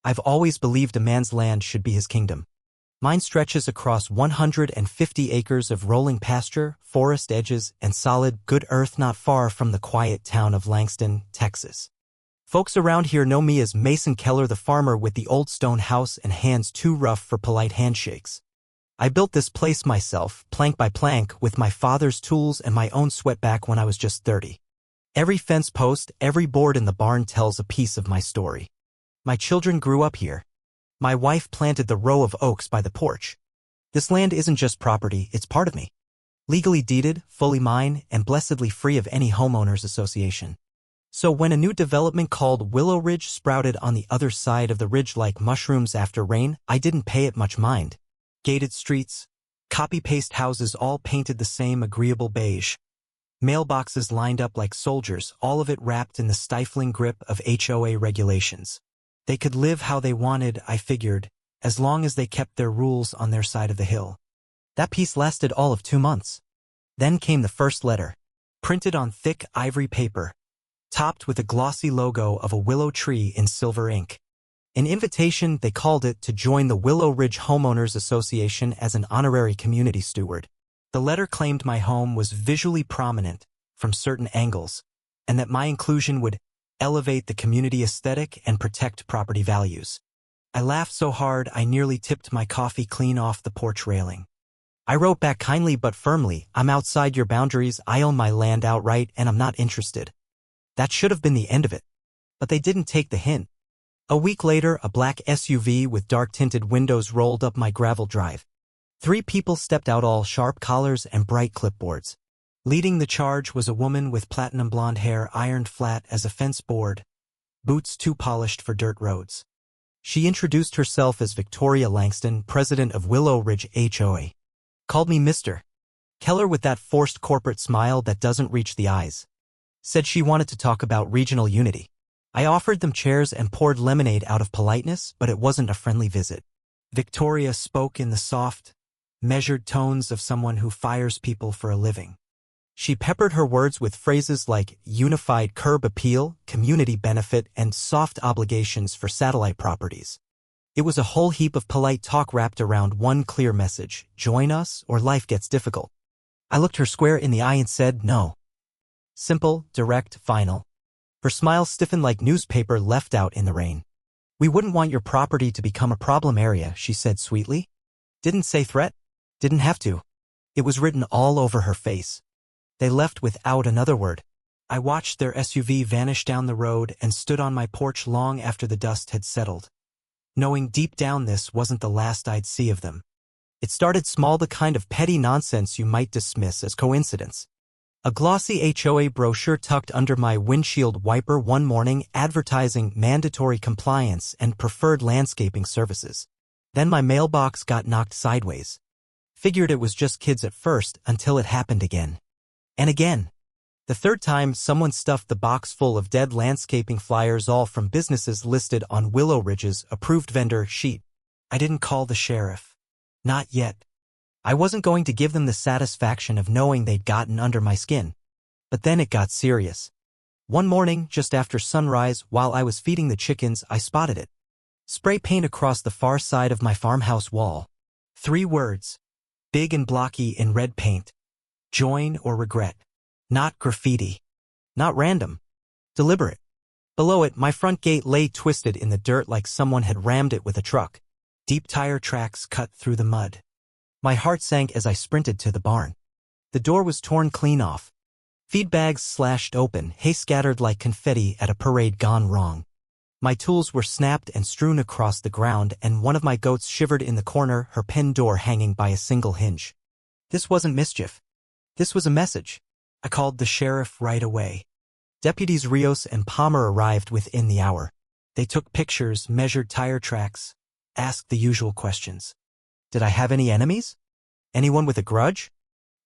I've always believed a man's land should be his kingdom. Mine stretches across 150 acres of rolling pasture, forest edges, and solid, good earth not far from the quiet town of Langston, Texas. Folks around here know me as Mason Keller, the farmer with the old stone house and hands too rough for polite handshakes. I built this place myself, plank by plank, with my father's tools and my own sweat back when I was just 30. Every fence post, every board in the barn tells a piece of my story. My children grew up here. My wife planted the row of oaks by the porch. This land isn't just property, it's part of me. Legally deeded, fully mine, and blessedly free of any homeowners association. So when a new development called Willow Ridge sprouted on the other side of the ridge like mushrooms after rain, I didn't pay it much mind. Gated streets, copy-paste houses all painted the same agreeable beige. Mailboxes lined up like soldiers, all of it wrapped in the stifling grip of HOA regulations. They could live how they wanted, I figured, as long as they kept their rules on their side of the hill. That piece lasted all of 2 months. Then came the first letter, printed on thick ivory paper, topped with a glossy logo of a willow tree in silver ink. An invitation, they called it, to join the Willow Ridge Homeowners Association as an honorary community steward. The letter claimed my home was visually prominent from certain angles, and that my inclusion would elevate the community aesthetic and protect property values. I laughed so hard I nearly tipped my coffee clean off the porch railing. I wrote back kindly but firmly, "I'm outside your boundaries, I own my land outright, and I'm not interested." That should have been the end of it. But they didn't take the hint. A week later, a black SUV with dark-tinted windows rolled up my gravel drive. 3 people stepped out, all sharp collars and bright clipboards. Leading the charge was a woman with platinum blonde hair ironed flat as a fence board, boots too polished for dirt roads. She introduced herself as Victoria Langston, president of Willow Ridge HOA. Called me Mr. Keller with that forced corporate smile that doesn't reach the eyes. Said she wanted to talk about regional unity. I offered them chairs and poured lemonade out of politeness, but it wasn't a friendly visit. Victoria spoke in the soft, measured tones of someone who fires people for a living. She peppered her words with phrases like unified curb appeal, community benefit, and soft obligations for satellite properties. It was a whole heap of polite talk wrapped around one clear message: join us or life gets difficult. I looked her square in the eye and said no. Simple, direct, final. Her smile stiffened like newspaper left out in the rain. "We wouldn't want your property to become a problem area," she said sweetly. Didn't say threat. Didn't have to. It was written all over her face. They left without another word. I watched their SUV vanish down the road and stood on my porch long after the dust had settled, knowing deep down this wasn't the last I'd see of them. It started small, the kind of petty nonsense you might dismiss as coincidence. A glossy HOA brochure tucked under my windshield wiper one morning advertising mandatory compliance and preferred landscaping services. Then my mailbox got knocked sideways. Figured it was just kids at first until it happened again. And again. The third time, someone stuffed the box full of dead landscaping flyers, all from businesses listed on Willow Ridge's approved vendor sheet. I didn't call the sheriff. Not yet. I wasn't going to give them the satisfaction of knowing they'd gotten under my skin. But then it got serious. One morning, just after sunrise, while I was feeding the chickens, I spotted it. Spray paint across the far side of my farmhouse wall. 3 words. Big and blocky in red paint. Join or regret. Not graffiti. Not random. Deliberate. Below it, my front gate lay twisted in the dirt like someone had rammed it with a truck. Deep tire tracks cut through the mud. My heart sank as I sprinted to the barn. The door was torn clean off. Feed bags slashed open, hay scattered like confetti at a parade gone wrong. My tools were snapped and strewn across the ground, and one of my goats shivered in the corner, her pen door hanging by a single hinge. This wasn't mischief. This was a message. I called the sheriff right away. Deputies Rios and Palmer arrived within the hour. They took pictures, measured tire tracks, asked the usual questions. Did I have any enemies? Anyone with a grudge?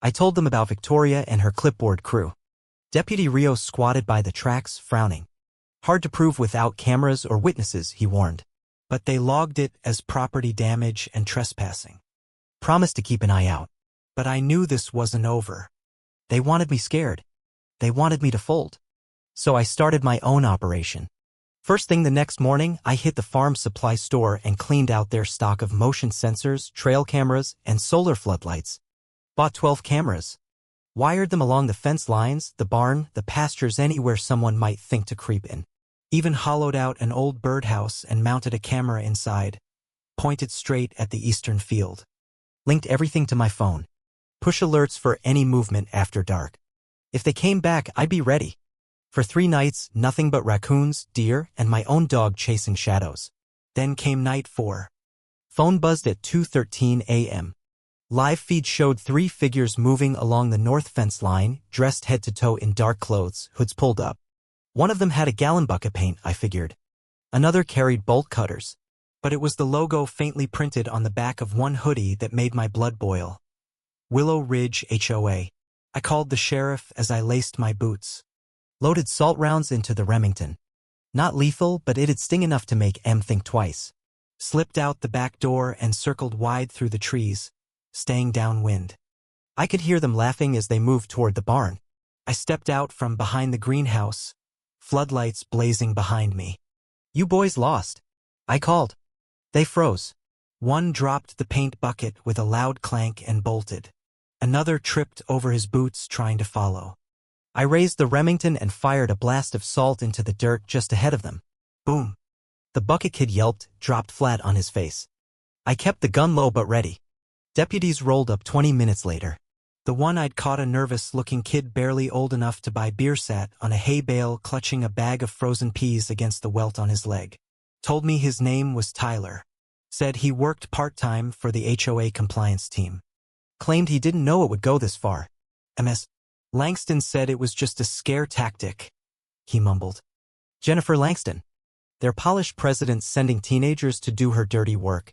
I told them about Victoria and her clipboard crew. Deputy Rios squatted by the tracks, frowning. Hard to prove without cameras or witnesses, he warned. But they logged it as property damage and trespassing. Promised to keep an eye out. But I knew this wasn't over. They wanted me scared. They wanted me to fold. So I started my own operation. First thing the next morning, I hit the farm supply store and cleaned out their stock of motion sensors, trail cameras, and solar floodlights. Bought 12 cameras. Wired them along the fence lines, the barn, the pastures, anywhere someone might think to creep in. Even hollowed out an old birdhouse and mounted a camera inside. Pointed straight at the eastern field. Linked everything to my phone. Push alerts for any movement after dark. If they came back, I'd be ready. For 3 nights, nothing but raccoons, deer, and my own dog chasing shadows. Then came night 4. Phone buzzed at 2:13 a.m. Live feed showed 3 figures moving along the north fence line, dressed head to toe in dark clothes, hoods pulled up. One of them had a gallon bucket paint, I figured. Another carried bolt cutters. But it was the logo faintly printed on the back of one hoodie that made my blood boil. Willow Ridge HOA. I called the sheriff as I laced my boots. Loaded salt rounds into the Remington. Not lethal, but it'd sting enough to make M think twice. Slipped out the back door and circled wide through the trees, staying downwind. I could hear them laughing as they moved toward the barn. I stepped out from behind the greenhouse, floodlights blazing behind me. "You boys lost," I called. They froze. One dropped the paint bucket with a loud clank and bolted. Another tripped over his boots trying to follow. I raised the Remington and fired a blast of salt into the dirt just ahead of them. Boom. The bucket kid yelped, dropped flat on his face. I kept the gun low but ready. Deputies rolled up 20 minutes later. The one I'd caught, a nervous-looking kid barely old enough to buy beer, sat on a hay bale clutching a bag of frozen peas against the welt on his leg. Told me his name was Tyler. Said he worked part-time for the HOA compliance team. Claimed he didn't know it would go this far. Ms. Langston said it was just a scare tactic, he mumbled. Jennifer Langston. Their polished president sending teenagers to do her dirty work.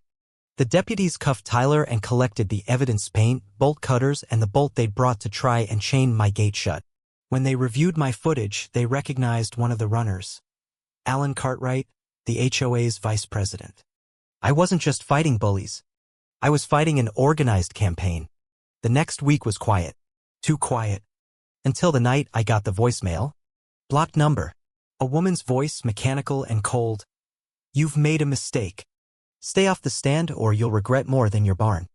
The deputies cuffed Tyler and collected the evidence: paint, bolt cutters, and the bolt they'd brought to try and chain my gate shut. When they reviewed my footage, they recognized one of the runners. Alan Cartwright, the HOA's vice president. I wasn't just fighting bullies. I was fighting an organized campaign. The next week was quiet. Too quiet. Until the night I got the voicemail. Blocked number. A woman's voice, mechanical and cold. "You've made a mistake. Stay off the stand or you'll regret more than your barn."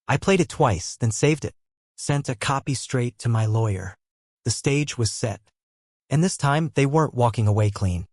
I played it twice, then saved it. Sent a copy straight to my lawyer. The stage was set. And this time, they weren't walking away clean.